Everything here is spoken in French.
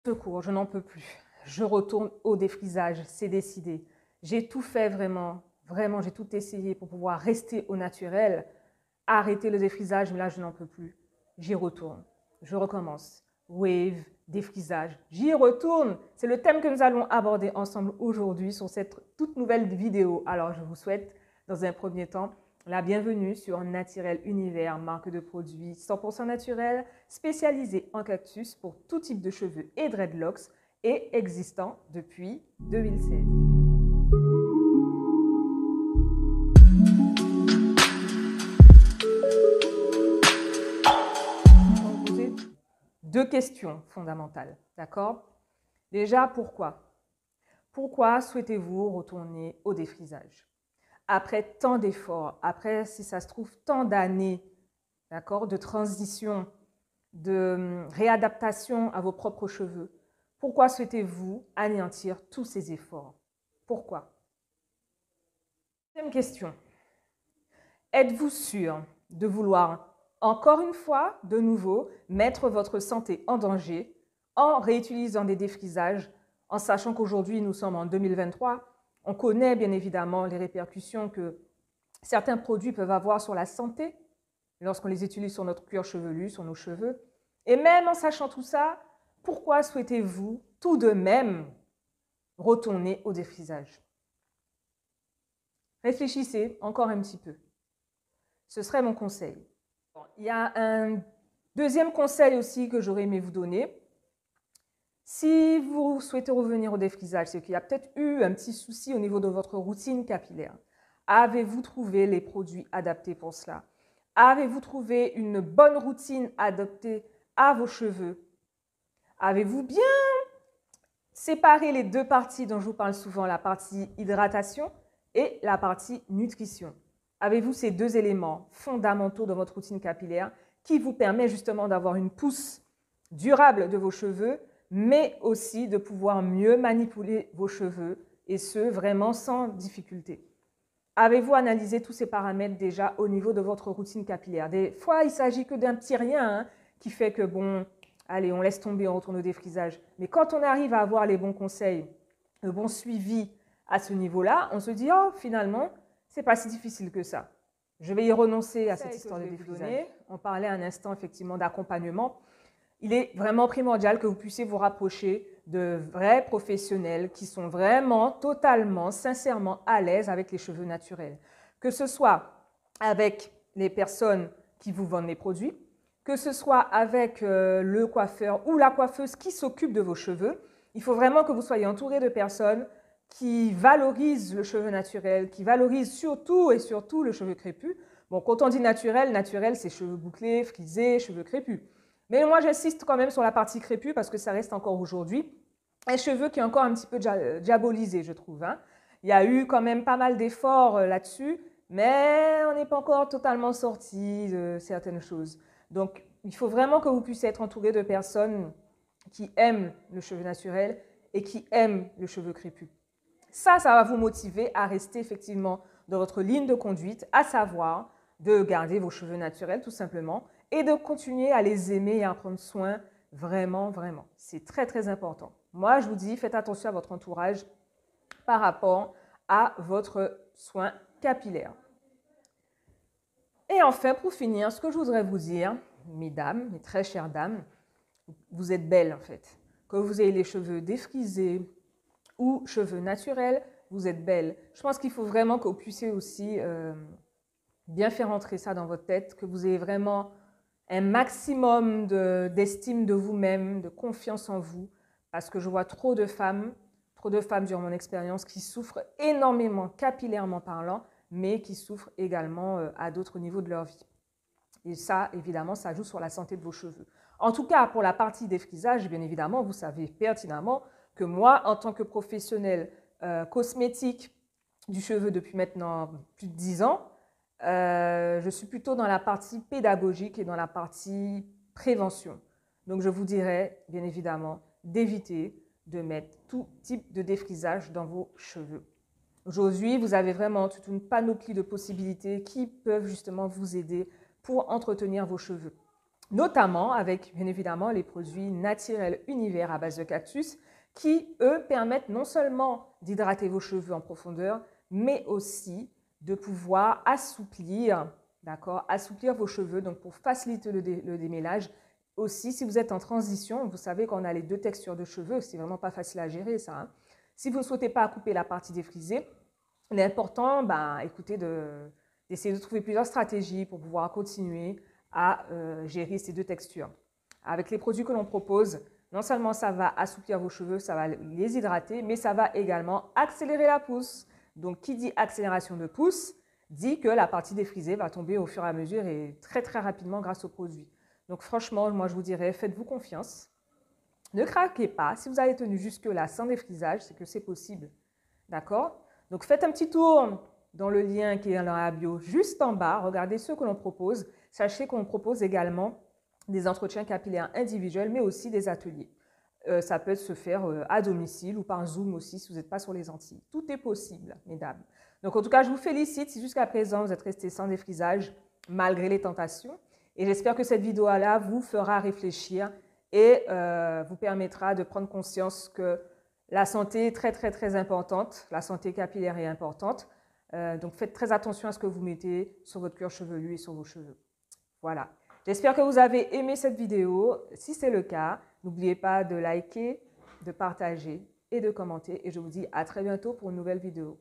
Secours, je n'en peux plus. Je retourne au défrisage, c'est décidé. J'ai tout fait vraiment, vraiment, j'ai tout essayé pour pouvoir rester au naturel, arrêter le défrisage, mais là, je n'en peux plus. J'y retourne, je recommence. Wave, défrisage, j'y retourne. C'est le thème que nous allons aborder ensemble aujourd'hui sur cette toute nouvelle vidéo. Alors, je vous souhaite, dans un premier temps, la bienvenue sur Naturel Univers, marque de produits 100% naturels, spécialisée en cactus pour tout type de cheveux et dreadlocks et existant depuis 2016. Je vais vous poser deux questions fondamentales, d'accord? Déjà, pourquoi? Pourquoi souhaitez-vous retourner au défrisage? Après tant d'efforts, après, si ça se trouve, tant d'années, d'accord, de transition, de réadaptation à vos propres cheveux, pourquoi souhaitez-vous anéantir tous ces efforts? Pourquoi? Deuxième question. Êtes-vous sûr de vouloir, encore une fois, de nouveau, mettre votre santé en danger en réutilisant des défrisages, en sachant qu'aujourd'hui, nous sommes en 2023, on connaît bien évidemment les répercussions que certains produits peuvent avoir sur la santé lorsqu'on les utilise sur notre cuir chevelu, sur nos cheveux. Et même en sachant tout ça, pourquoi souhaitez-vous tout de même retourner au défrisage? Réfléchissez encore un petit peu. Ce serait mon conseil. Bon, il y a un deuxième conseil aussi que j'aurais aimé vous donner. Si vous souhaitez revenir au défrisage, c'est qu'il y a peut-être eu un petit souci au niveau de votre routine capillaire. Avez-vous trouvé les produits adaptés pour cela? Avez-vous trouvé une bonne routine adaptée à vos cheveux? Avez-vous bien séparé les deux parties dont je vous parle souvent, la partie hydratation et la partie nutrition? Avez-vous ces deux éléments fondamentaux dans votre routine capillaire qui vous permet justement d'avoir une pousse durable de vos cheveux, mais aussi de pouvoir mieux manipuler vos cheveux, et ce, vraiment sans difficulté? Avez-vous analysé tous ces paramètres déjà au niveau de votre routine capillaire? Des fois, il ne s'agit que d'un petit rien qui fait que, bon, allez, on laisse tomber, on retourne au défrisage. Mais quand on arrive à avoir les bons conseils, le bon suivi à ce niveau-là, on se dit, oh, finalement, c'est pas si difficile que ça. Je vais y renoncer à cette histoire de défrisage. On parlait un instant effectivement d'accompagnement. Il est vraiment primordial que vous puissiez vous rapprocher de vrais professionnels qui sont vraiment, totalement, sincèrement à l'aise avec les cheveux naturels. Que ce soit avec les personnes qui vous vendent les produits, que ce soit avec le coiffeur ou la coiffeuse qui s'occupe de vos cheveux. Il faut vraiment que vous soyez entouré de personnes qui valorisent le cheveu naturel, qui valorisent surtout et surtout le cheveu crépus. Bon, quand on dit naturel, naturel, c'est cheveux bouclés, frisés, cheveux crépus. Mais moi, j'insiste quand même sur la partie crépue parce que ça reste encore aujourd'hui un cheveu qui est encore un petit peu diabolisé, je trouve. Il y a eu quand même pas mal d'efforts là-dessus, mais on n'est pas encore totalement sorti de certaines choses. Donc, il faut vraiment que vous puissiez être entouré de personnes qui aiment le cheveu naturel et qui aiment le cheveu crépus. Ça va vous motiver à rester effectivement dans votre ligne de conduite, à savoir de garder vos cheveux naturels tout simplement et de continuer à les aimer et à en prendre soin vraiment, vraiment. C'est très, très important. Moi, je vous dis, faites attention à votre entourage par rapport à votre soin capillaire. Et enfin, pour finir, ce que je voudrais vous dire, mesdames, mes très chères dames, vous êtes belles en fait. Que vous ayez les cheveux défrisés ou cheveux naturels, vous êtes belles. Je pense qu'il faut vraiment que vous puissiez aussi bien faire entrer ça dans votre tête, que vous ayez vraiment un maximum d'estime de vous-même, de confiance en vous, parce que je vois trop de femmes durant mon expérience qui souffrent énormément capillairement parlant, mais qui souffrent également à d'autres niveaux de leur vie. Et ça, évidemment, ça joue sur la santé de vos cheveux. En tout cas, pour la partie défrisage, bien évidemment, vous savez pertinemment que moi, en tant que professionnelle cosmétique du cheveu depuis maintenant plus de 10 ans, je suis plutôt dans la partie pédagogique et dans la partie prévention. Donc, je vous dirais, bien évidemment, d'éviter de mettre tout type de défrisage dans vos cheveux. Aujourd'hui, vous avez vraiment toute une panoplie de possibilités qui peuvent justement vous aider pour entretenir vos cheveux. notamment avec, bien évidemment, les produits naturels Univers à base de cactus qui, eux, permettent non seulement d'hydrater vos cheveux en profondeur, mais aussi de pouvoir assouplir, d'accord, assouplir vos cheveux, donc pour faciliter le démêlage. Aussi, si vous êtes en transition, vous savez qu'on a les deux textures de cheveux, c'est vraiment pas facile à gérer ça, hein. Si vous ne souhaitez pas couper la partie défrisée, il est important, écoutez, d'essayer de trouver plusieurs stratégies pour pouvoir continuer à gérer ces deux textures. Avec les produits que l'on propose, non seulement ça va assouplir vos cheveux, ça va les hydrater, mais ça va également accélérer la pousse. Donc, qui dit accélération de pousse, dit que la partie défrisée va tomber au fur et à mesure et très très rapidement grâce aux produits. Donc franchement, moi je vous dirais, faites-vous confiance. Ne craquez pas. Si vous avez tenu jusque-là sans défrisage, c'est que c'est possible. D'accord? Donc faites un petit tour dans le lien qui est dans la bio juste en bas. Regardez ce que l'on propose. Sachez qu'on propose également des entretiens capillaires individuels, mais aussi des ateliers. Ça peut se faire à domicile ou par Zoom aussi si vous n'êtes pas sur les Antilles. Tout est possible, mesdames. Donc en tout cas, je vous félicite si jusqu'à présent vous êtes restés sans défrisage malgré les tentations. Et j'espère que cette vidéo-là vous fera réfléchir et vous permettra de prendre conscience que la santé est très, très, très importante. La santé capillaire est importante. Donc, faites très attention à ce que vous mettez sur votre cuir chevelu et sur vos cheveux. Voilà. J'espère que vous avez aimé cette vidéo. Si c'est le cas, n'oubliez pas de liker, de partager et de commenter. Et je vous dis à très bientôt pour une nouvelle vidéo.